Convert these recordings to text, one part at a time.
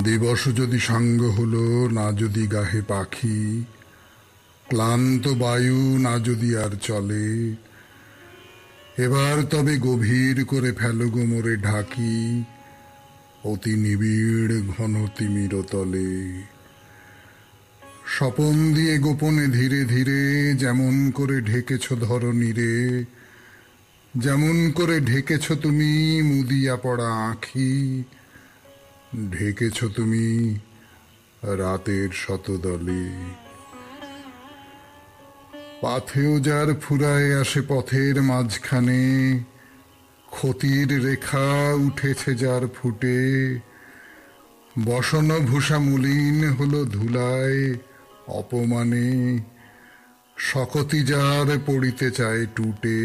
দিবস যদি সাঙ্গ হলো না যদি গাহে পাখি, ক্লান্ত বায়ু না যদি আর চলে, এবার তবে গভীর করে ফেলো গোমরে ঢাকি, অতি নিবিড় ঘন তিমির তলে। স্বপন দিয়ে গোপনে ধীরে ধীরে যেমন করে ঢেকেছ ধরণীরে, যেমন করে ঢেকেছ তুমি মুদিয়া পড়া আঁখি, ঢেকেছ তুমি রাতের শতদলে। পাথেও যার ফুরায় আসে পথের মাঝখানে, ক্ষতির রেখা উঠেছে যার ফুটে, বসন ভূষা মলিন হলো ধুলায় অপমানে, শকতি যার পড়িতে চায় টুটে,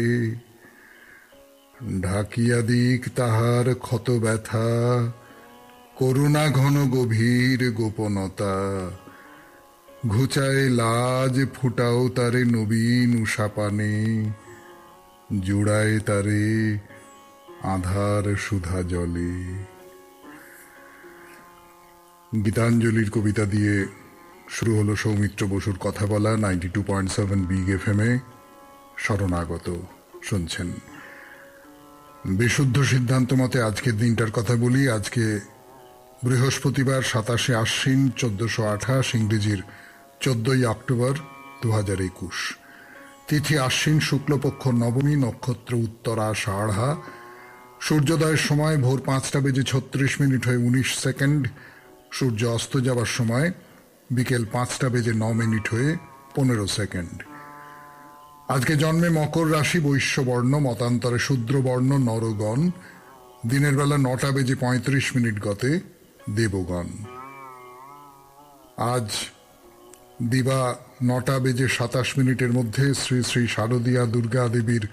ঢাকিয়া দিক তাহার ক্ষত ব্যথা, করুণা ঘন গভীর গোপনতা, ঘুচায় লাজ ফুটাও তারে নবীন উষাপানে, জুড়ায় তারে আধার সুধা জলে। গীতাঞ্জলির কবিতা দিয়ে শুরু হলো সৌমিত্র বসুর কথা বলা 92.7 বিগ এফএমে শরণাগত শুনছেন। বিশুদ্ধ সিদ্ধান্ত মতে আজকের দিনটার কথা বলি। আজকে বৃহস্পতিবার 27 আশ্বিন 1428, ইংরেজির 14 অক্টোবর 2021। তিথি আশ্বিন শুক্লপক্ষ নবমী, নক্ষত্র উত্তরাষাঢ়া, সূর্যোদয়ের সময় ভোর 5:36 হয়ে 19 সেকেন্ড, সূর্য অস্ত যাবার সময় বিকেল 5:09 হয়ে 15 সেকেন্ড। আজকে জন্মে মকর রাশি, বৈশ্যবর্ণ, মতান্তরে শূদ্রবর্ণ নরগণ, দিনের বেলা 9:35 গতে দেবগণ। আজ দিবা 9:27 মধ্যে শ্রী শ্রী শারদীয়া দুর্গা দেবীর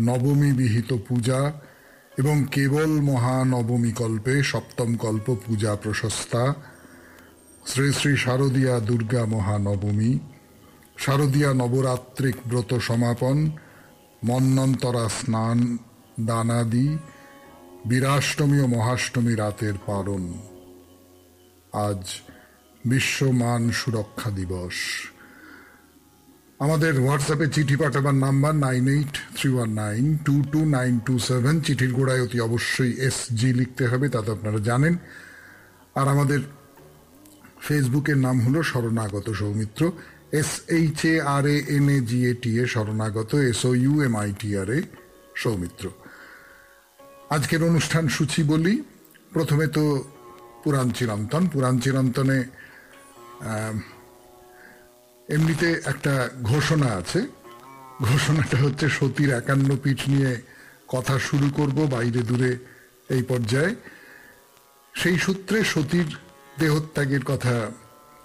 নবমী বিহিত পূজা এবং কেবল মহানবমী কল্পে সপ্তম কল্প পূজা প্রশস্তা। শ্রী শ্রী শারদীয়া দুর্গা মহানবমী, শারদীয়া নবরাত্রিক ব্রত সমাপন, মন্বন্তরা স্নান দানাদি, বীরাষ্টমী ও মহাষ্টমী রাতের পালন। আজ বিশ্ব মান সুরক্ষা দিবস। আমাদের হোয়াটসঅ্যাপে চিঠি পাঠাবার নাম্বার 9831922927। চিঠির গোড়ায় অতি অবশ্যই SG লিখতে হবে, তা তো আপনারা জানেন। আর আমাদের ফেসবুকের নাম হলো শরণাগত সৌমিত্র, SHARANAGATA শরণাগত, SOUMITRA সৌমিত্র। আজকের অনুষ্ঠান সূচি বলি। প্রথমে তো পুরাণ চিরন্তন। পুরাণ চিরন্তনে এমনিতে একটা ঘোষণা আছে। ঘোষণাটা হচ্ছে সতীর 51 পীঠ নিয়ে কথা শুরু করব বাইরে দূরে এই পর্যায়ে। সেই সূত্রে সতীর দেহত্যাগের কথা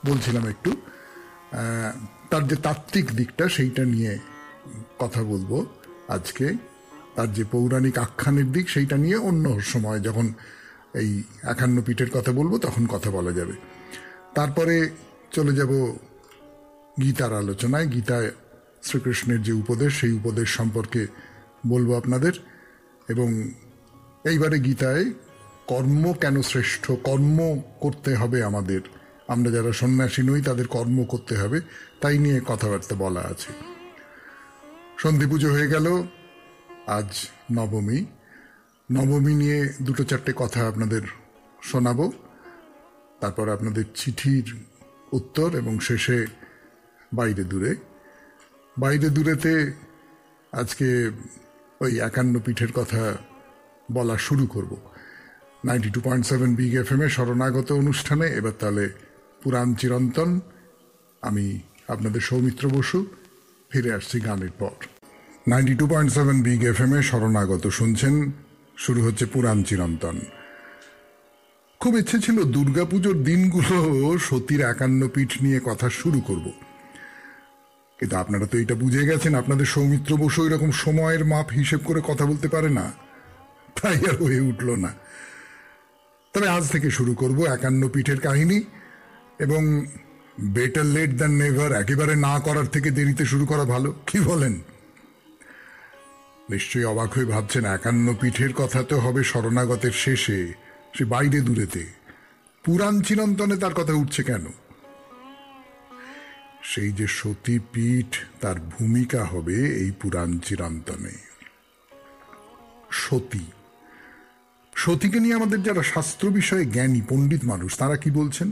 বলছিলাম একটু। তার যে তাত্ত্বিক দিকটা সেইটা নিয়ে কথা বলবো আজকে। তার যে পৌরাণিক আখ্যানের দিক সেইটা নিয়ে অন্য সময় যখন এই 51 পীঠের কথা বলবো তখন কথা বলা যাবে। তারপরে চলে যাব গীতার আলোচনায়। গীতায় শ্রীকৃষ্ণের যে উপদেশ, সেই উপদেশ সম্পর্কে বলবো আপনাদের। এবং এইবারে গীতায় কর্ম কেন শ্রেষ্ঠ, কর্ম করতে হবে আমাদের, আমরা যারা সন্ন্যাসী নই তাদের কর্ম করতে হবে, তাই নিয়ে কথাবার্তা বলা আছে। সন্ধি পুজো হয়ে গেল, আজ নবমী। নবমী নিয়ে 2-4টে কথা আপনাদের শোনাবো, তারপর আপনাদের চিঠির উত্তর এবং শেষে বাইরে দূরে। বাইরে দূরেতে আজকে ওই 51 পীঠের কথা বলা শুরু করব 92.7 বিগ এফএমে শরণাগত অনুষ্ঠানে। এবার তাহলে পুরাণ চিরন্তন। আমি আপনাদের সৌমিত্র বসু, ফিরে আসছি গানের পর। 92.7 বিগ এফএমে শরণাগত শুনছেন। শুরু হচ্ছে পুরাণ চিরন্তন। খুব ইচ্ছে ছিল দুর্গাপুজোর দিনগুলো সতীর 51 পীঠ নিয়ে কথা শুরু করব, কিন্তু আপনারা তো এটা বুঝে গেছেন আপনাদের সৌমিত্র বসু এরকম সময়ের মাপ হিসেব করে কথা বলতে পারে না, তাই আর হয়ে উঠল না। তবে আজ থেকে শুরু করব 51 পীঠের কাহিনী। এবং বেটার লেট দ্যান নেভার, একেবারে না করার থেকে দেরিতে শুরু করা ভালো, কি বলেন? নিশ্চয়ই অবাক হয়ে ভাবছেন 51 পীঠের কথা তো হবে শরণাগতের শেষে, সে বাইরে দূরেতে। পুরাণ চিরন্তনে তার কথা উঠছে কেন? সেই যে সতীপীঠ, তার ভূমিকা হবে এই পুরাণ চিরন্তনে। সতী, সতীকে নিয়ে আমাদের যারা শাস্ত্র বিষয়ে জ্ঞানী পণ্ডিত মানুষ তারা কি বলছেন?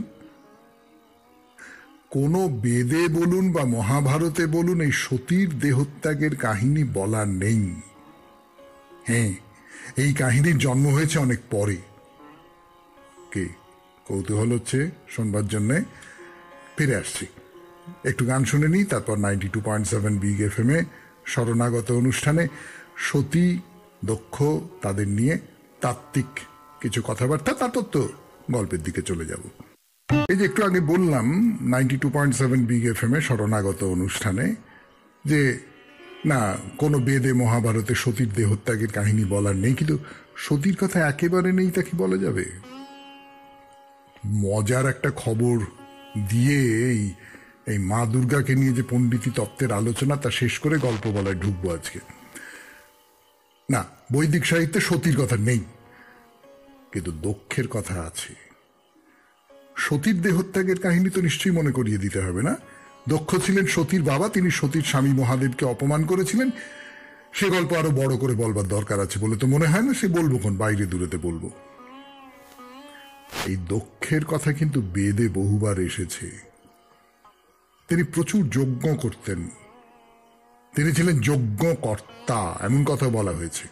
কোন বেদে বলুন বা মহাভারতে বলুন এই সতীর দেহত্যাগের কাহিনী বলা নেই। হ্যাঁ, এই কাহিনীর জন্ম হয়েছে অনেক পরে। কে কৌতূহল হচ্ছে শোনবার জন্যে? ফিরে আসছি, একটু গান শুনে নিই, তারপর 92.7 বিগ FM এ শরণাগত অনুষ্ঠানে সতী, দক্ষ, তাদের নিয়ে তাত্ত্বিক কিছু কথাবার্তা, তারপর তো গল্পের দিকে চলে যাব। এই যে একটু আগে বললাম 92.7 বিগ FM এ শরণাগত অনুষ্ঠানে যে না, কোনো বেদে মহাভারতে সতীর দেহত্যাগের কাহিনী বলার নেই, কিন্তু সতীর কথা একেবারে নেই তা কি বলা যাবে? মজার একটা খবর দিয়ে এই মা দুর্গাকে নিয়ে যে পণ্ডিতি তত্ত্বের আলোচনা তা শেষ করে গল্প বলায় ঢুকবো আজকে। না, বৈদিক সাহিত্যে সতীর কথা নেই, কিন্তু দক্ষের কথা আছে। সতীর দেহত্যাগের কাহিনী তো নিশ্চয়ই মনে করিয়ে দিতে হবে না? দক্ষ ছিলেন সতীর বাবা, তিনি সতীর স্বামী মহাদেবকে অপমান করেছিলেন। সে গল্প আরো বড় করে বলবার দরকার আছে বলে তো মনে হয় না। সে বলবো কোন, বাইরে দূরেতে বলবো। এই দক্ষের কথা কিন্তু বেদে বহুবার এসেছে। তিনি প্রচুর যজ্ঞ করতেন, তিনি ছিলেন যজ্ঞ কর্তা, এমন কথা বলা হয়েছে।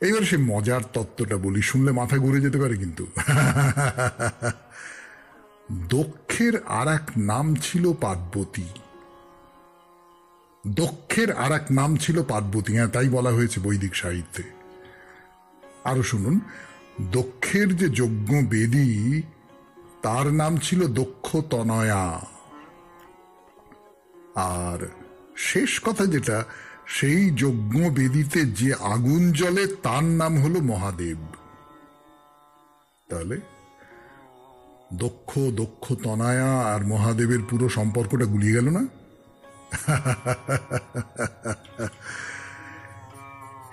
এইবার সে মজার তত্ত্বটা বলি, শুনলে মাথা ঘুরে যেতে পারে কিন্তু। দক্ষের আর এক নাম ছিল পার্বতী। দক্ষের আর এক নাম ছিল পার্বতী, হ্যাঁ, তাই বলা হয়েছে বৈদিক সাহিত্যে। আরো শুনুন, দক্ষের যে যজ্ঞ বেদী তার নাম ছিল দক্ষ তনয়া। আর শেষ কথা যেটা, সেই যজ্ঞ বেদীতে যে আগুন জ্বলে তার নাম হলো মহাদেব। তাহলে দক্ষ, দক্ষ তনয়া আর মহাদেবের পুরো সম্পর্কটা গুলিয়ে গেল না?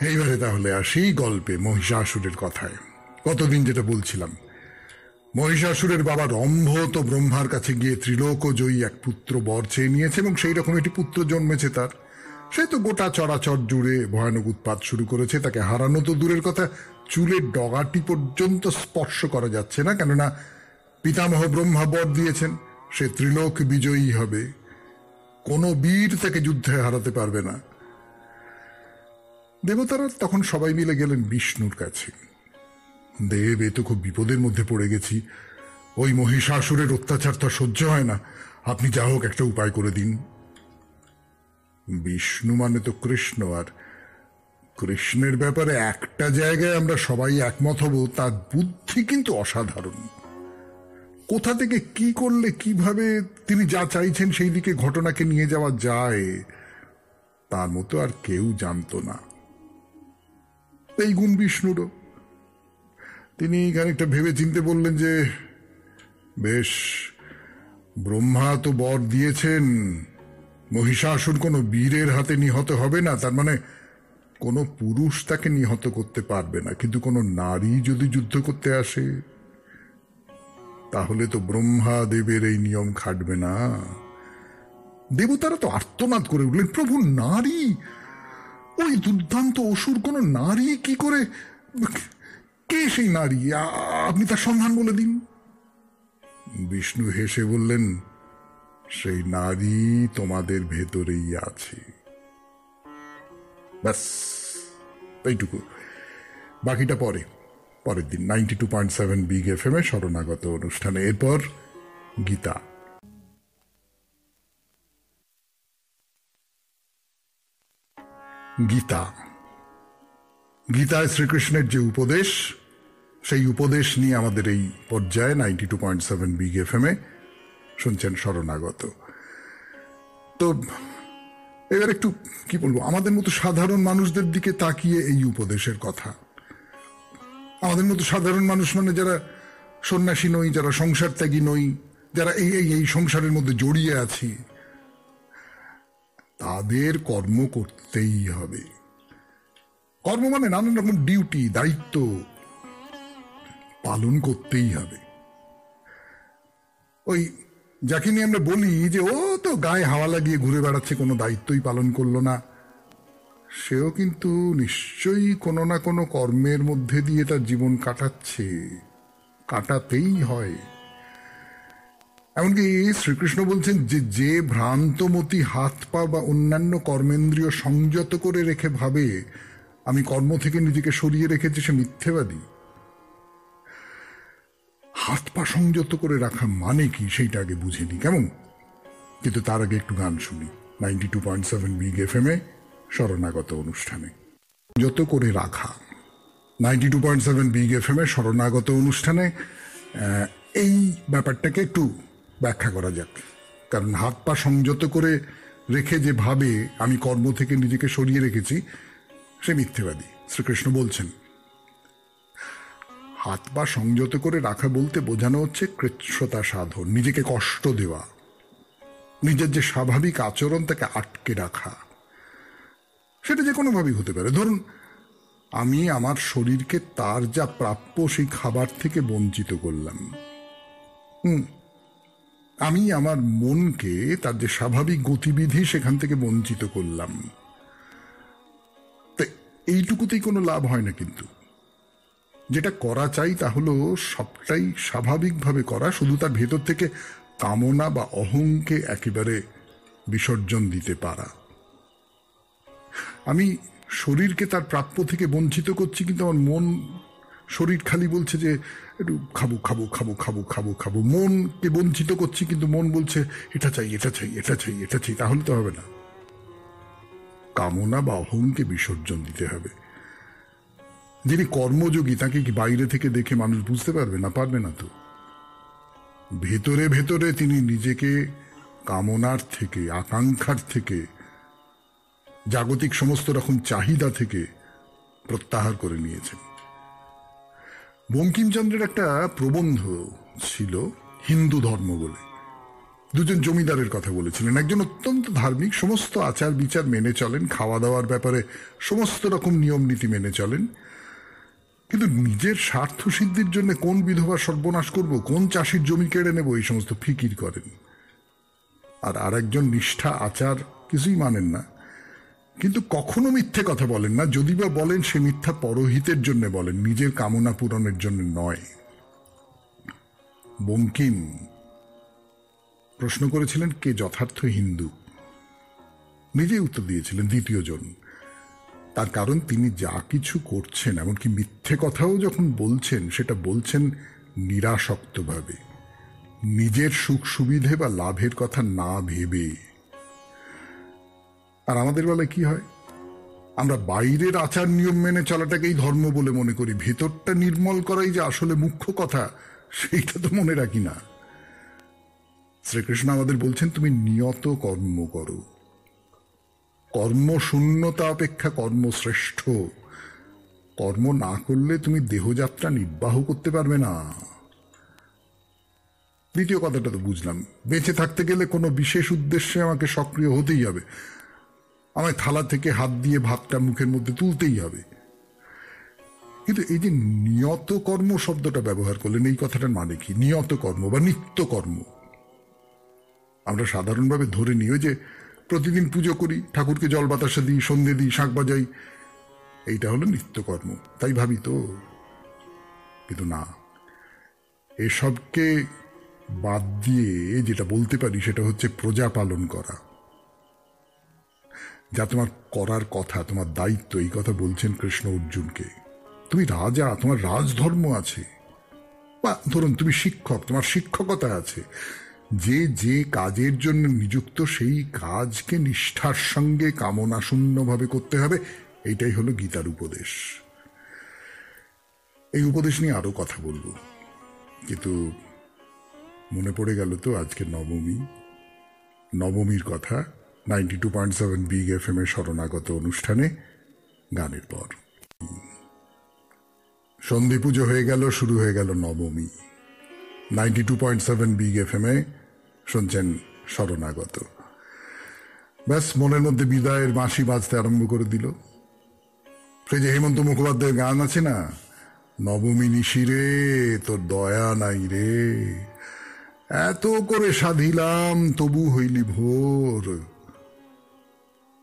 এইবারে তাহলে আসি গল্পে মহিষাসুরের কথায়। কতদিন যেটা বলছিলাম, মহিষাসুরের বাবা রম্ভ তো ব্রহ্মার কাছে গিয়ে ত্রিলোক জয়ী এক পুত্র বর চেয়ে নিয়েছে এবং সেই রকম একটি পুত্র জন্মেছে তার। সে তো গোটা চরাচর জুড়ে ভয়ানক উৎপাত শুরু করেছে। তাকে হারানো তো দূরের কথা, চুলের ডগাটি পর্যন্ত স্পর্শ করা যাচ্ছে না, কেননা পিতামহ ব্রহ্মা বর দিয়েছেন সে ত্রিলোক বিজয়ী হবে, কোনো বীর তাকে যুদ্ধে হারাতে পারবে না। দেবতারা তখন সবাই মিলে গেলেন বিষ্ণুর কাছে। দেব, এ তো খুব বিপদের মধ্যে পড়ে গেছি, ওই মহিষাসুরের অত্যাচার তো সহ্য হয় না, আপনি যা হোক একটা উপায় করে দিন। বিষ্ণু মানে তো কৃষ্ণ, আর কৃষ্ণের ব্যাপারে একটা জায়গায় আমরা সবাই একমত হব, তার বুদ্ধি কিন্তু অসাধারণ। কোথা থেকে কি করলে কিভাবে তিনি যা চাইছেন সেই দিকে ঘটনাকে নিয়ে যাওয়া যায় তার মতো আর কেউ জানত না। এই গুণ বিষ্ণুরও। তিনি খানিকটা ভেবে চিনতে বললেন যে বেশ, ব্রহ্মা তো বর দিয়েছেন মহিষাসুর কোনো বীরের হাতে নিহত হবে না, তার মানে কোনো পুরুষ তাকে নিহত করতে পারবে না, কিন্তু কোনো নারী যদি যুদ্ধ করতে আসে তাহলে তো ব্রহ্মা দেবের এই নিয়ম খাটবে না। দেবতারা তো আর্তনাদ করে উঠলেন, প্রভু, নারী? ওই দুর্দান্ত অসুর কোন নারী কি করে? কে সেই নারী? আপনি তার সন্ধান বলে দিন। বিষ্ণু হেসে বললেন, সেই নারী তোমাদের ভেতরেই আছে। ব্যাস, এইটুকু। বাকিটা পরের দিন 92.7 বিগ FM এ শরণাগত অনুষ্ঠানে। এরপর গীতা। গীতা, গীতায় শ্রীকৃষ্ণের যে উপদেশ, সেই উপদেশ নিয়ে আমাদের এই পর্যায়ে 92.7 বিগ FM এ শুনছেন শরণাগত। তো এবার একটু কি বলবো, আমাদের মতো সাধারণ মানুষদের দিকে তাকিয়ে এই উপদেশের কথা। আমাদের মতো সাধারণ মানুষ মানে যারা সন্ন্যাসী নই, যারা সংসার ত্যাগী নই, যারা এই সংসারের মধ্যে জড়িয়ে আছি, তাদের কর্ম করতেই হবে। কর্ম মানে নানান রকম ডিউটি, দায়িত্ব পালন করতেই হবে। ওই যাকে নিয়ে আমরা বলি যে ও তো গায়ে হাওয়া লাগিয়ে ঘুরে বেড়াচ্ছে, কোনো দায়িত্বই পালন করলো না, সেও কিন্তু নিশ্চয়ই কোনো না কোনো কর্মের মধ্যে দিয়ে তার জীবন কাটাচ্ছে, কাটাতেই হয়। এমনকি শ্রীকৃষ্ণ বলছেন যে যে ভ্রান্তমতি হাত পা বা অন্যান্য কর্মেন্দ্রিয় সংযত করে রেখে ভাবে আমি কর্ম থেকে নিজেকে সরিয়ে রেখেছি, সে মিথ্যেবাদী। হাত পা সংযত করে রাখা মানে কি সেইটা আগে বুঝিনি কেমন। কিন্তু তার আগে একটু গান শুনি 92.7 বিগ এফএম এ শরণাগত অনুষ্ঠানে। যত করে রাখা 92.7 বিগ এফএম এ শরণাগত অনুষ্ঠানে এই ব্যাপারটাকে একটু ব্যাখ্যা করা যাক। কারণ হাত পা সংযত করে রেখে যে ভাবে আমি কর্ম থেকে নিজেকে সরিয়ে রেখেছি, সে মিথ্যেবাদী। শ্রীকৃষ্ণ বলছেন হাত পা সংযত করে রাখা বলতে বোঝানো হচ্ছে কৃচ্ছ্রতা সাধন, নিজেকে কষ্ট দেওয়া, নিজের যে স্বাভাবিক আচরণ তাকে আটকে রাখা। সেটা যে কোনোভাবেই হতে পারে। ধরুন আমি আমার শরীরকে তার যা প্রাপ্য সেই খাবার থেকে বঞ্চিত করলাম। আমি আমার মনকে তার যে স্বাভাবিক গতিবিধি সেখান থেকে বঞ্চিত করলাম। তো এইটুকুতেই কোনো লাভ হয় না। কিন্তু যেটা করা চাই তা হলো সবটাই স্বাভাবিকভাবে করা, শুধু তার ভেতর থেকে কামনা বা অহংকে একেবারে বিসর্জন দিতে পারা। আমি শরীরকে তার প্রাপ্য থেকে বঞ্চিত করছি, কিন্তু আমার মন, শরীর খালি বলছে যে একটু খাবো খাবো খাবো খাবো খাবো খাবো। মনকে বঞ্চিত করছি, কিন্তু মন বলছে এটা চাই এটা চাই এটা চাই এটা চাই। তাহলে তো হবে না। কামনা বা অহংকে বিসর্জন দিতে হবে। যিনি কর্মযোগী তাকে কি বাইরে থেকে দেখে মানুষ বুঝতে পারবে না? পারবে না তো। ভেতরে ভেতরে তিনি নিজেকে কামনার থেকে, আকাঙ্ক্ষার থেকে, জাগতিক সমস্ত রকম চাহিদা থেকে প্রত্যাহার করে নিয়েছেন। বঙ্কিমচন্দ্রের একটা প্রবন্ধ ছিল হিন্দু ধর্ম বলে। দুজন জমিদারের কথা বলেছিলেন। একজন অত্যন্ত ধার্মিক, সমস্ত আচার বিচার মেনে চলেন, খাওয়া দাওয়ার ব্যাপারে সমস্ত রকম নিয়ম নীতি মেনে চলেন, কিন্তু নিজের স্বার্থ সিদ্ধির জন্য কোন বিধবা সর্বনাশ করব, কোন চাষির জমি কেড়ে নেব, এই সমস্ত ফিকির করেন। আর একজন নিষ্ঠা আচার কিছুই মানেন না, কিন্তু কখনো মিথ্যে কথা বলেন না। যদি বা বলেন সে মিথ্যা পরহিতের জন্য বলেন, নিজের কামনা পূরণের জন্য নয়। বঙ্কিম প্রশ্ন করেছিলেন কে যথার্থ হিন্দু। নিজেই উত্তর দিয়েছিলেন দ্বিতীয় জন। তার কারণ তিনি যা কিছু করছেন, এমনকি মিথ্যে কথাও যখন বলছেন, সেটা বলছেন নিরাসক্তভাবে, নিজের সুখ সুবিধে বা লাভের কথা না ভেবে। আর আমাদের বেলায় কি হয়? আমরা বাইরের আচার নিয়ম মেনে চলাটাকেই ধর্ম বলে মনে করি, ভেতরটা নির্মল করাই যে আসলে মুখ্য কথা, সেইটা তো মনে রাখি না। শ্রীকৃষ্ণ আমাদের বলছেন তুমি নিয়ত কর্ম করো। কর্মশূন্যতা অপেক্ষা কর্ম শ্রেষ্ঠ। কর্ম না করলে তুমি দেহযাত্রা নির্বাহ করতে পারবে না। দ্বিতীয় কথাটা তো বুঝলাম, বেঁচে থাকতে গেলে কোনো বিশেষ উদ্দেশ্যে আমাকে সক্রিয় হতেই হবে, আমায় থালা থেকে হাত দিয়ে ভাতটা মুখের মধ্যে তুলতেই হবে। কিন্তু এই যে নিয়ত কর্ম শব্দটা ব্যবহার করলেন, এই কথাটার মানে কি? নিয়ত কর্ম বা নিত্য কর্ম আমরা সাধারণভাবে ধরে নিই ওই যে প্রতিদিন পুজো করি, ঠাকুরকে জল বাতাসা দিই, সন্ধে দিই, শাঁখ বাজাই, এইটা হলো নিত্যকর্ম, তাই ভাবি তো। কিন্তু না, এসবকে বাদ দিয়ে যেটা বলতে পারি সেটা হচ্ছে প্রজা পালন করা, যা তোমার করার কথা, তোমার দায়িত্ব। এই কথা বলছেন কৃষ্ণ অর্জুনকে। তুমি রাজা, তোমার রাজধর্ম আছে। বা ধরুন তুমি শিক্ষক, তোমার শিক্ষকতা আছে। যে যে কাজের জন্য নিযুক্ত সেই কাজকে নিষ্ঠার সঙ্গে কামনা শূন্যভাবে করতে হবে। এইটাই হলো গীতার উপদেশ। এই উপদেশ নিয়ে আরো কথা বলবো, কিন্তু মনে পড়ে গেল তো আজকে নবমী, নবমীর কথা 92.7 বিগ এফএম এর শরণাগত অনুষ্ঠানে গানের পর। সন্ধি পুজো হয়ে গেল, শুরু হয়ে গেল নবমী। 92.7 বিগ এফএম এ শুনছেন শরণাগত। ব্যাস মনের মধ্যে বিদায়ের বাঁশি বাজতে আরম্ভ করে দিল। সেই যে হেমন্ত মুখোপাধ্যায়ের গান আছে না, নবমী নিশিরে তোর দয়া নাই রে, এত করে সাধিলাম তবু হইলি ভোর।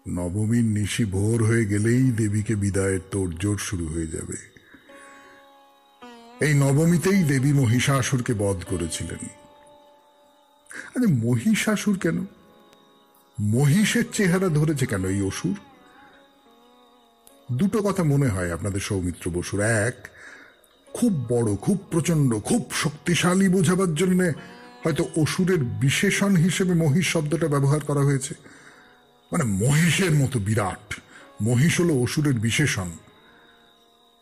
নবমীর নিশি ভোর হয়ে গেলেই দেবীকে বিদায়ের তোড়জোড় শুরু হয়ে যাবে। এই নবমীতেই দেবী মহিষাসুরকে বধ করেছিলেন। আরে মহিষাসুর কেন? মহিষের চেহারা ধরেছে কেন এই অসুর? দুটো কথা মনে হয় আপনাদের সৌমিত্র বসুর। এক, খুব বড়, খুব প্রচন্ড, খুব শক্তিশালী বোঝাবার জন্য হয়তো অসুরের বিশেষণ হিসেবে মহিষ শব্দটা ব্যবহার করা হয়েছে। মানে মহিষের মতো বিরাট, মহিষ হলো অসুরের বিশেষণ।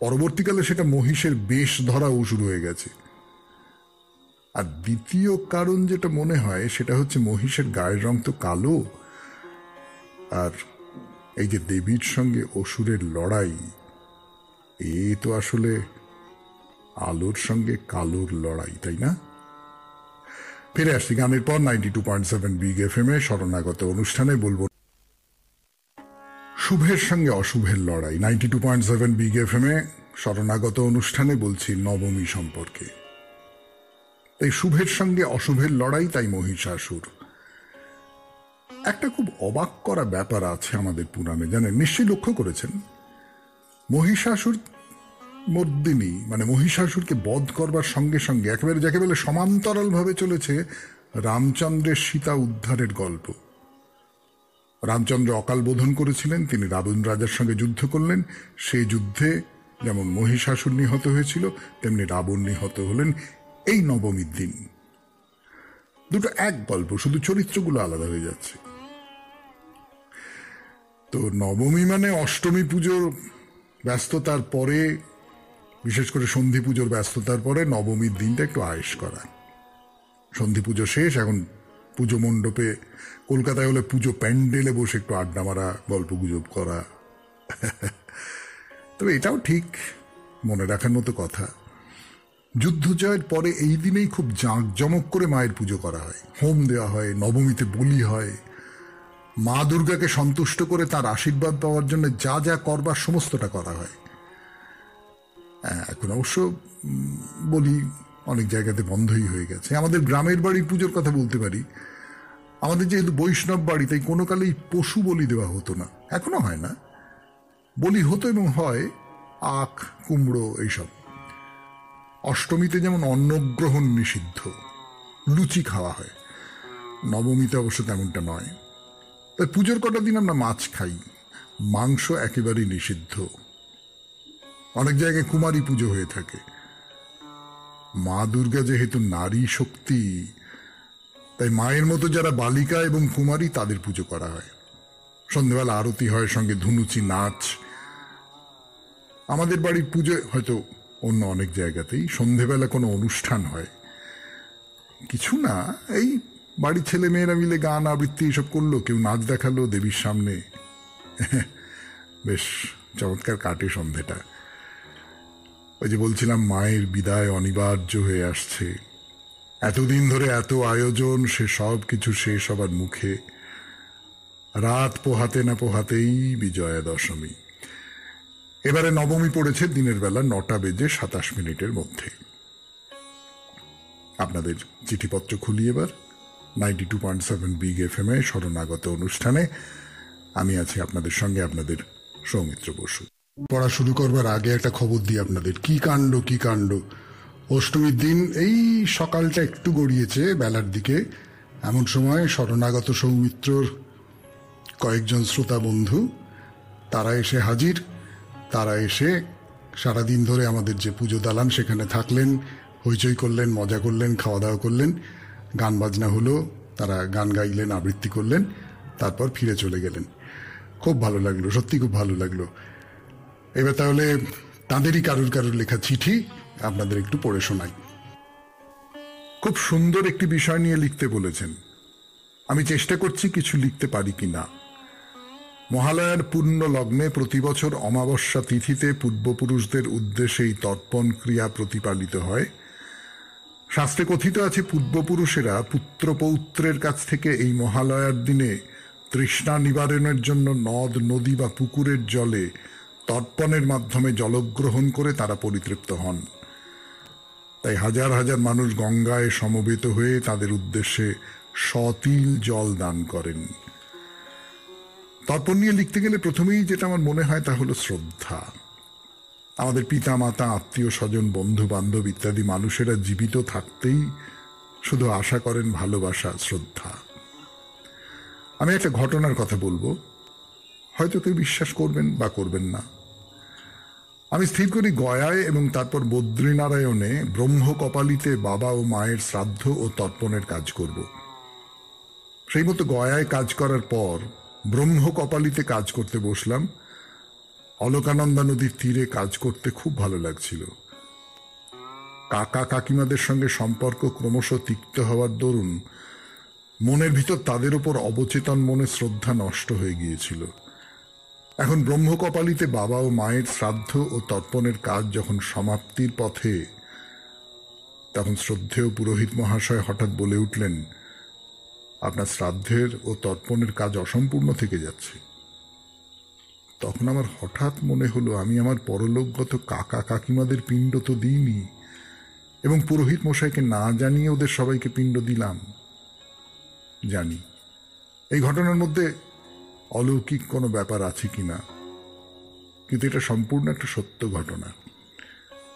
পরবর্তীকালে সেটা মহিষের বেশ ধরা অসুর হয়ে গেছে। আর দ্বিতীয় কারণ যেটা মনে হয় সেটা হচ্ছে মহিষের গায়ের রং তো কালো, আর এই যে দেবীর সঙ্গে অসুরের লড়াই, এ তো আসলে আলোর সঙ্গে কালোর লড়াই, তাই না? ফিরে আসছি গানের পর 92.7 বিগ এফএম এ শরণাগত অনুষ্ঠানে বলবো শুভের সঙ্গে অশুভের লড়াই। 92.7 বিগ এফএম এ শরণাগত অনুষ্ঠানে বলছি নবমী সম্পর্কে। তাই শুভের সঙ্গে অশুভের লড়াই, তাই মহিষাসুর। একটা খুব অবাক করা ব্যাপার আছে আমাদের পুরাণে, জানেন? নিশ্চয়ই লক্ষ্য করেছেন। মহিষাসুর মর্দিনী মানে মহিষাসুরকে বধ করবার সঙ্গে সঙ্গে একেবারে যাকে বলে সমান্তরাল ভাবে চলেছে রামচন্দ্রের সীতা উদ্ধারের গল্প। রামচন্দ্র অকাল বোধন করেছিলেন, তিনি রাবণ রাজার সঙ্গে যুদ্ধ করলেন। সেই যুদ্ধে যেমন মহিষাসুর নিহত হয়েছিল, তেমনি রাবণ নিহত হলেন এই নবমীর দিন। দুটো এক গল্প, শুধু চরিত্রগুলো আলাদা হয়ে যাচ্ছে। তো নবমী মানে অষ্টমী পুজোর ব্যস্ততার পরে, বিশেষ করে সন্ধি পুজোর ব্যস্ততার পরে নবমীর দিনটা একটু আয়েশ করা। সন্ধি পুজো শেষ, এখন পুজো মণ্ডপে, কলকাতায় হলে পুজো প্যান্ডেলে বসে একটু আড্ডা মারা, গল্প গুজব করা। তবে এটাও ঠিক মনে রাখার মতো কথা, যুদ্ধ জয়ের পরে এই দিনেই খুব জাঁকজমক করে মায়ের পুজো করা হয়, হোম দেওয়া হয়, নবমীতে বলি হয়। মা দুর্গাকে সন্তুষ্ট করে তার আশীর্বাদ পাওয়ার জন্য যা যা করবার সমস্তটা করা হয়। এখন অবশ্য বলি অনেক জায়গাতে বন্ধই হয়ে গেছে। আমাদের গ্রামের বাড়ির পুজোর কথা বলতে পারি। আমাদের যেহেতু বৈষ্ণব বাড়ি, তাই কোনো কালেই পশু বলি দেওয়া হতো না, এখনো হয় না। বলি হতো এবং হয় আখ, কুমড়ো, এইসব। অষ্টমীতে যেমন অন্নগ্রহণ নিষিদ্ধ, লুচি খাওয়া হয়। নবমীতে অবশ্য তেমনটা নয়। তাই পুজোর কটা দিন আমরা মাছ খাই, মাংস একেবারেই নিষিদ্ধ। অনেক জায়গায় কুমারী পুজো হয়ে থাকে। মা দুর্গা যেহেতু নারী শক্তি, তাই মায়ের মতো যারা বালিকা এবং কুমারী তাদের পুজো করা হয়। সন্ধ্যেবেলা আরতি হয়, সঙ্গে ধুনুচি নাচ। আমাদের বাড়ির পুজো হয়তো অন্য অনেক জায়গাতেই সন্ধ্যেবেলা কোনো অনুষ্ঠান হয়, কিছু না, এই বাড়ির ছেলে মেয়েরা মিলে গান আবৃত্তি এসব করলো, কেউ নাচ দেখালো দেবীর সামনে। বেশ চমৎকার কাটে সন্ধেটা। ওই যে বলছিলাম মায়ের বিদায় অনিবার্য হয়ে আসছে, এতদিন ধরে এত আয়োজন, সে সব কিছু শেষ হবার মুখে। রাত পোহাতে না পোহাতেই বিজয়া দশমী। এবারে নবমী পড়েছে দিনের বেলা 9:27 মধ্যে। আপনাদের চিঠিপত্র খুলি এবার 92.7 বিগ এফএম এ শরণাগত অনুষ্ঠানে। আমি আছি আপনাদের সঙ্গে, আপনাদের সৌমিত্র বসু। পড়া শুরু করবার আগে একটা খবর দিই আপনাদের। কি কাণ্ড, কি কাণ্ড! অষ্টমীর দিন এই সকালটা একটু গড়িয়েছে বেলার দিকে, এমন সময় শরণাগত সৌমিত্রর কয়েকজন শ্রোতা বন্ধু তারা এসে হাজির। তারা এসে সারাদিন ধরে আমাদের যে পুজো দালান সেখানে থাকলেন, হইচই করলেন, মজা করলেন, খাওয়া দাওয়া করলেন, গান বাজনা হলো, তারা গান গাইলেন, আবৃত্তি করলেন, তারপর ফিরে চলে গেলেন। খুব ভালো লাগলো, সত্যি খুব ভালো লাগলো। এবার তাহলে তাঁদেরই কারুর কারুর লেখা চিঠি আপনাদের একটু পড়ে শোনাই। খুব সুন্দর একটি বিষয় নিয়ে লিখতে বলেছেন। আমি চেষ্টা করছি কিছু লিখতে পারি কি না। মহালয়ার পূর্ণ লগ্নে প্রতি বছর অমাবস্যা তিথিতে পূর্বপুরুষদের উদ্দেশ্যে এই তর্পণ ক্রিয়া প্রতিপালিত হয়। শাস্ত্রে কথিত আছে, পূর্বপুরুষেরা পুত্র পৌত্রের কাছ থেকে এই মহালয়ার দিনে তৃষ্ণা নিবারণের জন্য নদ, নদী বা পুকুরের জলে তর্পণের মাধ্যমে জলগ্রহণ করে তারা পরিতৃপ্ত হন। তাই হাজার হাজার মানুষ গঙ্গায় সমবেত হয়ে তাদের উদ্দেশ্যে সতিল জল দান করেন। তর্পণ নিয়ে লিখতে গেলে প্রথমেই যেটা আমার মনে হয় তা হলো শ্রদ্ধা। আমাদের পিতা মাতা, আত্মীয় স্বজন, বন্ধু বান্ধব ইত্যাদি মানুষেরা জীবিত থাকতেই শুধু আশা করেন ভালোবাসা, শ্রদ্ধা। আমি একটা ঘটনার কথা বলবো, হয়তো কেউ বিশ্বাস করবেন বা করবেন না। আমি স্থির করি গয়ায় এবং তারপর বদ্রীনারায়ণে ব্রহ্মকপালিতে বাবা ও মায়ের শ্রাদ্ধ ও তর্পণের কাজ করব। সেই মতো গয়ায় কাজ করার পর ব্রহ্মকপালিতে কাজ করতে বসলাম। অলকানন্দা নদীর তীরে কাজ করতে খুব ভালো লাগছিল। কাকা কাকিমাদের সঙ্গে সম্পর্ক ক্রমশ তিক্ত হওয়ার দরুন মনের ভিতর তাদের ওপর অবচেতন মনে শ্রদ্ধা নষ্ট হয়ে গিয়েছিল। এখন ব্রহ্মকপালিতে বাবা ও মায়ের শ্রাদ্ধ ও তর্পণের কাজ যখন সমাপ্তির পথে, তখন শ্রদ্ধেয় পুরোহিত মহাশয় হঠাৎ বলে উঠলেন, আপনার শ্রাদ্ধের ও তর্পণের কাজ অসম্পূর্ণ থেকে যাচ্ছে। তখন আমার হঠাৎ মনে হলো, আমি আমার পরলোকগত কাকা কাকিমাদের পিণ্ড তো দিইনি এবং পুরোহিত মশাইকে না জানিয়ে ওদের সবাইকে পিণ্ড দিলাম। জানি এই ঘটনার মধ্যে অলৌকিক কোনো ব্যাপার আছে কিনা, কিন্তু এটা সম্পূর্ণ একটা সত্য ঘটনা।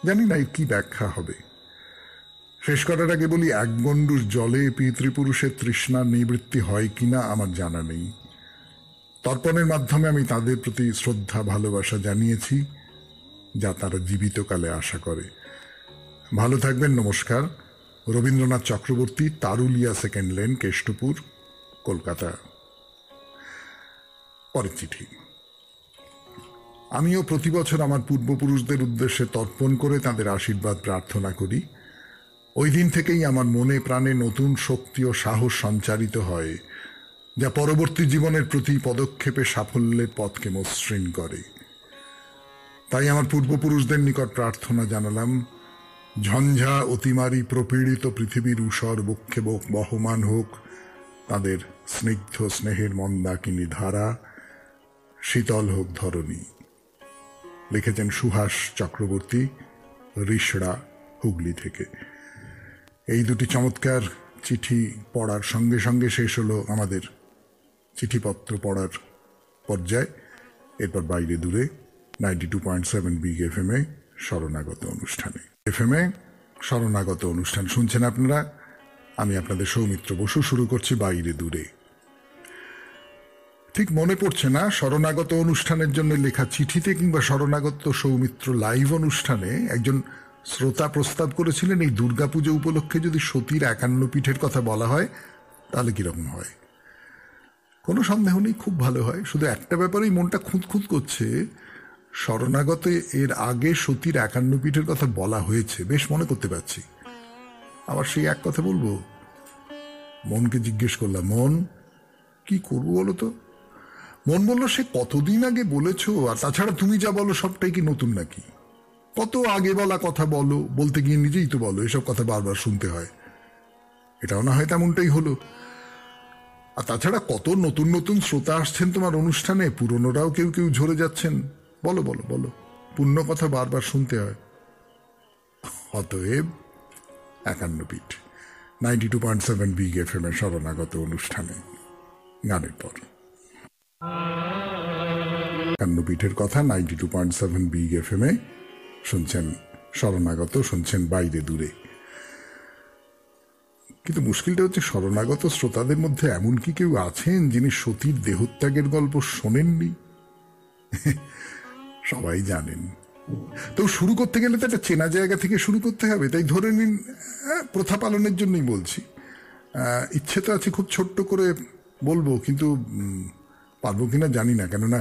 জানি না কি ব্যাখ্যা হবে। শেষ করার আগে বলি, এক গণ্ডুর জলে পিতৃপুরুষের তৃষ্ণার নিবৃত্তি হয় কিনা আমার জানা নেই। তর্পণের মাধ্যমে আমি তাদের প্রতি শ্রদ্ধা ভালোবাসা জানিয়েছি, যা তারা জীবিতকালে আশা করে। ভালো থাকবেন। নমস্কার। Rabindranath Chakraborty, Taruliya second lane, Keshtopur, Kolkata. পরের চিঠি। আমিও প্রতি বছর আমার পূর্বপুরুষদের উদ্দেশ্যে তর্পণ করে তাদের আশীর্বাদ প্রার্থনা করি। ওই দিন থেকেই আমার মনে প্রাণে নতুন শক্তি ও সাহস সঞ্চারিত হয়, যা পরবর্তী জীবনের প্রতি পদক্ষেপে সাফল্যের পথকে মসৃণ করে। তাই আমার পূর্বপুরুষদের নিকট প্রার্থনা জানালাম, ঝঞ্ঝা অতিমারি প্রপীড়িত পৃথিবীর ঊষর বক্ষে বহমান হোক তাদের স্নিগ্ধ স্নেহের মন্দাকিনী ধারা, শীতল হোক ধরণী। লিখেছেন সুহাস চক্রবর্তী, রিষড়া, হুগলি থেকে। এই দুটি চমৎকার চিঠি পড়ার সঙ্গে সঙ্গে শেষ হলো আমাদের চিঠিপত্র পড়ার পর্যায়। এরপর বাইরে দূরে 92.7 বিগ FM এ শরণাগত অনুষ্ঠানে। FM-এ শরণাগত অনুষ্ঠান শুনছেন আপনারা। আমি আপনাদের সৌমিত্র বসু। শুরু করছি বাইরে দূরে। ঠিক মনে পড়ছে না শরণাগত অনুষ্ঠানের জন্য লেখা চিঠিতে কিংবা শরণাগত সৌমিত্র লাইভ অনুষ্ঠানে একজন শ্রোতা প্রস্তাব করেছিলেন, এই দুর্গাপুজো উপলক্ষে যদি সতীর 51 পীঠের কথা বলা হয় তাহলে কিরকম হয়। কোনো সন্দেহ নেই, খুব ভালো হয়। শুধু একটা ব্যাপারেই মনটা খুঁতখুত করছে, শরণাগতে এর আগে সতীর 51 পীঠের কথা বলা হয়েছে, বেশ মনে করতে পারছি। আবার সেই এক কথা বলবো। মনকে জিজ্ঞেস করলাম, মন কি করবো বলো তো? মন বলল, সে কতদিন আগে বলেছো, আর তাছাড়া তুমি যা বলো সবটাই কি নতুন নাকি? কত আগে বলা কথা বলো, বলতে গিয়ে নিজেই তো বলো এসব কথা বারবার শুনতে হয়। এটাও না হয় তেমনটাই হলো। আর তাছাড়া কত নতুন নতুন শ্রোতা আসছেন তোমার অনুষ্ঠানে, পুরনোরাও কেউ কেউ ঝরে যাচ্ছেন। বলো বলো বলো, পূর্ণ কথা বারবার শুনতে হয়। অতএব 51 পীঠ 92.7 বিগ FM এর শরণাগত অনুষ্ঠানে গানের পর 51 পীঠের কথা 92.7 বিগ FM এ শুনছেন শরণাগত, শুনছেন বাইরে দূরে। কিন্তু মুশকিলটা হচ্ছে, শরণাগত শ্রোতাদের মধ্যে এমন কি কেউ আছেন যিনি সতীর দেহত্যাগের গল্প শোনেননি? সবাই জানেন। তো শুরু করতে গেলে তো একটা চেনা জায়গা থেকে শুরু করতে হবে। তাই ধরে নিন, প্রথা পালনের জন্যই বলছি। ইচ্ছে তো আছে খুব ছোট্ট করে বলবো, কিন্তু পারবো কিনা জানি না। কেননা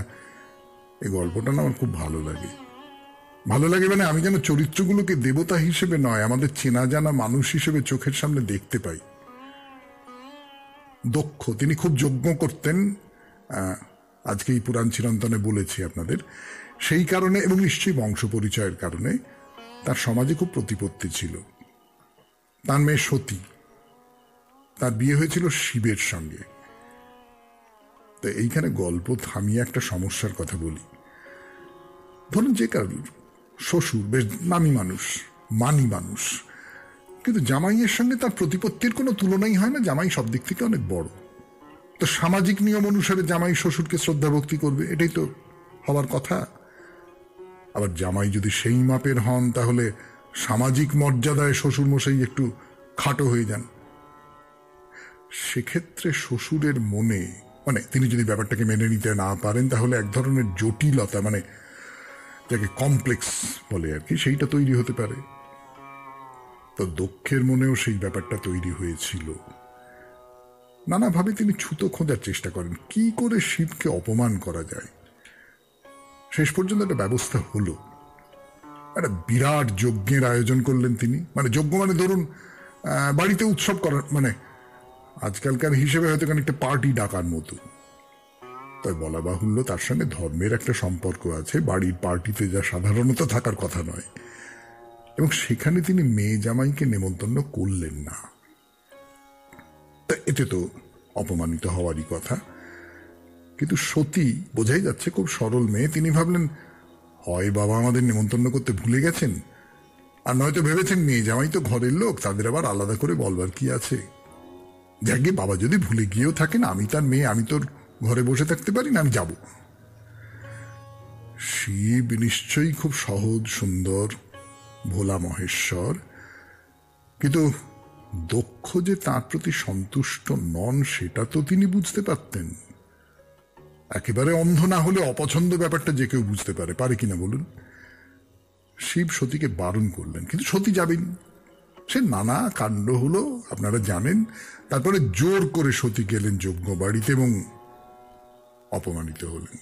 এই গল্পটা না আমার খুব ভালো লাগে। ভালো লাগে মানে আমি যেন চরিত্রগুলোকে দেবতা হিসেবে নয়, আমাদের চেনা জানা মানুষ হিসেবে চোখের সামনে দেখতে পাই। দক্ষ, তিনি খুব যজ্ঞ করতেন, আজকে এই পুরাণ চিরন্তনে বলেছি আপনাদের। সেই কারণে এবং নিশ্চয়ই বংশ পরিচয়ের কারণে তার সমাজে খুব প্রতিপত্তি ছিল। তার মেয়ে সতী, তার বিয়ে হয়েছিল শিবের সঙ্গে। তো এইখানে গল্প থামিয়ে একটা সমস্যার কথা বলি। ধরুন যে কারোর শ্বশুর বেশ নামী মানুষ, মানি মানুষ, কিন্তু জামাইয়ের সঙ্গে তার প্রতিপত্তির কোনো তুলনাই হয় না, জামাই সব দিক থেকে অনেক বড়। তো সামাজিক নিয়ম অনুসারে জামাই শ্বশুরকে শ্রদ্ধা ভক্তি করবে, এটাই তো হওয়ার কথা। আবার জামাই যদি সেই মাপের হন তাহলে সামাজিক মর্যাদায় শ্বশুর মশাই একটু খাটো হয়ে যান। সেক্ষেত্রে শ্বশুরের মনে তিনি যদি ব্যাপারটাকে মেনে নিতে না পারেন তাহলে এক ধরনের জটিলতা, যাকে কমপ্লেক্স বলে আর কি, সেইটা তৈরি হতে পারে। তো দক্ষের মনেও সেই ব্যাপারটা তৈরি হয়েছিল। নানাভাবে তিনি ছুতো খোঁজার চেষ্টা করেন কি করে শিবকে অপমান করা যায়। শেষ পর্যন্ত একটা ব্যবস্থা হলো। একটা বিরাট যজ্ঞের আয়োজন করলেন তিনি। যজ্ঞ ধরুন বাড়িতে উৎসব করার, আজকালকার হিসেবে হয়তো একটা পার্টি ডাকার মতো। তাই বলা বাহুল্য তার সঙ্গে ধর্মের একটা সম্পর্ক আছে, বাড়ির পার্টিতে যা সাধারণত থাকার কথা নয়। এবং সেখানে তিনি মেয়ে জামাইকে নেমন্তন্ন করলেন না। তা এতে তো অপমানিত হওয়ারই কথা। কিন্তু সতী বোঝাই যাচ্ছে খুব সরল মেয়ে। তিনি ভাবলেন হয় বাবা আমাদের নেমন্তন্ন করতে ভুলে গেছেন, আর নয়তো ভেবেছেন মেয়ে জামাই তো ঘরের লোক, তাদের আবার আলাদা করে বলবার কি আছে। যাকে বাবা যদি ভুলে গিয়েও থাকেন, আমি তার মেয়ে, আমি তোর ঘরে বসে থাকতে পারি না, আমি যাব। শিব নিশ্চয়ই খুব সহজ সুন্দর ভোলা মহেশ্বর, কিন্তু দক্ষ যে তার প্রতি সন্তুষ্ট নন সেটা তো তিনি বুঝতে পারতেন। একেবারে অন্ধ না হলে অপছন্দ ব্যাপারটা যে কেউ বুঝতে পারে কিনা বলুন। শিব সতীকে বারণ করলেন, কিন্তু সতী যাবেন। সে নানা কাণ্ড হলো আপনারা জানেন। তারপরে জোর করে সতী গেলেন যজ্ঞ বাড়িতে এবং অপমানিত হলেন।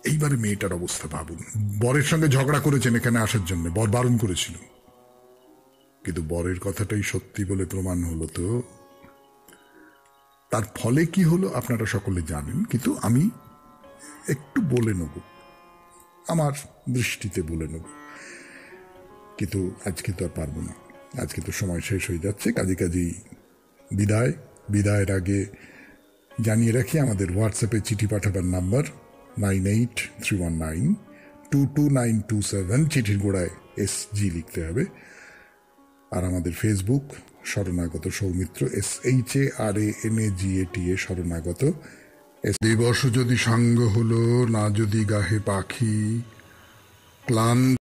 এইবারে মেয়েটার অবস্থা ভাবুন। বরের সঙ্গে ঝগড়া করেছেন এখানে আসার জন্য, বর বারণ করেছিল, কিন্তু বরের কথাটাই সত্যি বলে প্রমাণ হলো। তো তার ফলে কি হলো আপনারা সকলে জানেন, কিন্তু আমি একটু বলে নেব, আমার দৃষ্টিতে বলে নেব। কিন্তু আজকে তো আর পারবো না, আজকে তো সময় শেষ হয়ে যাচ্ছে। কাজেই বিদায়ের আগে জানিয়ে রাখি আমাদের হোয়াটসঅ্যাপে চিঠি পাঠাবার নাম্বার 9831922927, চিঠির গোড়ায় SG লিখতে হবে। আর আমাদের ফেসবুক শরণাগত সৌমিত্র, SHARANAGATA শরণাগত। দিবস যদি সাঙ্গ হলো না যদি গাহে পাখি, ক্লান্ত